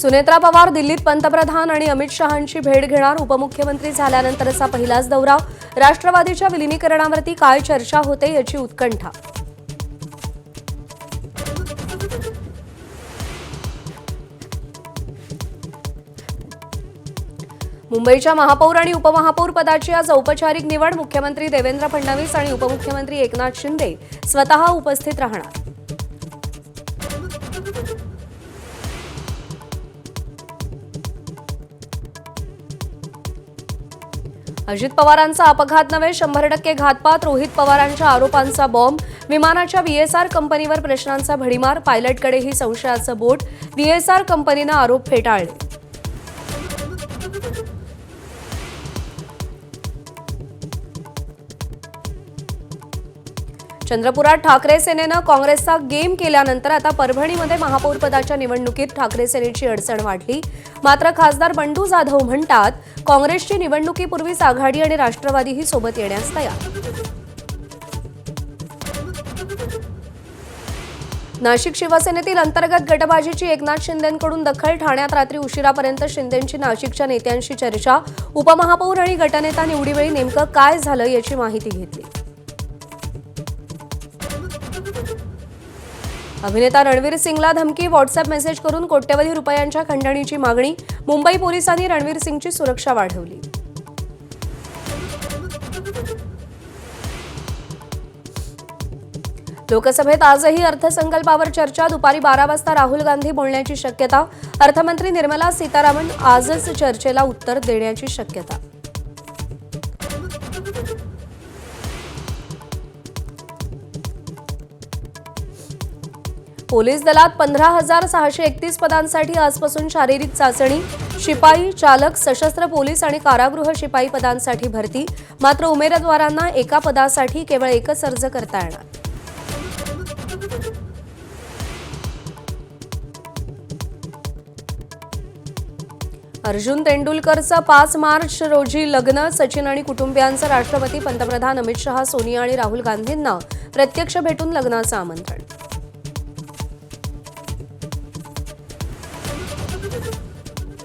सुनेत्रा पवार दिल्लीत पंतप्रधान आणि अमित शहांची भेट घेणार. उपमुख्यमंत्री झाल्यानंतरचा पहिलाच दौरा. राष्ट्रवादीच्या विलीनीकरणावरती काय चर्चा होते याची उत्कंठा. मुंबईच्या महापौर आणि उपमहापौर पदाची आज औपचारिक निवड. मुख्यमंत्री देवेंद्र फडणवीस आणि उपमुख्यमंत्री एकनाथ शिंदे स्वतः उपस्थित राहणार. अजित पवारांचा अपघात नव्हे 100% घातपात. रोहित पवारांच्या आरोपांचा बॉम्ब. विमानाच्या व्हीएसआर कंपनीवर प्रश्नांचा भडीमार. पायलटकडेही संशयाचं बोट. व्हीएसआर कंपनीनं आरोप फेटाळले. चंद्रपुरात ठाकरे सेनेनं काँग्रेसचा गेम केल्यानंतर आता परभणीमध्ये महापौरपदाच्या निवडणुकीत ठाकरे सेनेची अडचण वाढली. मात्र खासदार बंडू जाधव म्हणतात काँग्रेसची निवडणुकीपूर्वीच आघाडी आणि राष्ट्रवादीही सोबत येण्यास तयार. नाशिक शिवसेनेतील अंतर्गत गटबाजीची एकनाथ शिंदेंकडून दखल. ठाण्यात रात्री उशिरापर्यंत शिंदेंची नाशिकच्या नेत्यांशी चर्चा. उपमहापौर आणि गटनेता निवडीवेळी नेमकं काय झालं याची माहिती घेतली. अभिनेता रणवीर सिंगला धमकी. व्हॉट्सअप मेसेज करून कोट्यवधी रुपयांच्या खंडणीची मागणी. मुंबई पोलिसांनी रणवीर सिंगची सुरक्षा वाढवली. लोकसभेत आजही अर्थसंकल्पावर चर्चा. दुपारी 12 वाजता राहुल गांधी बोलण्याची शक्यता. अर्थमंत्री निर्मला सीतारामन आजच चर्चेला उत्तर देण्याची शक्यता. पोलीस दलात 15,631 पदांसाठी आजपासून शारीरिक चाचणी. शिपाई, चालक, सशस्त्र पोलीस आणि कारागृह शिपाई पदांसाठी भरती. मात्र उमेदवारांना एका पदासाठी केवळ एकच अर्ज करता येणार. अर्जुन तेंडुलकरचं 5 मार्च रोजी लग्न. सचिन आणि कुटुंबियांचं राष्ट्रपती, पंतप्रधान अमित शहा, सोनिया आणि राहुल गांधींना प्रत्यक्ष भेटून लग्नाचं आमंत्रण.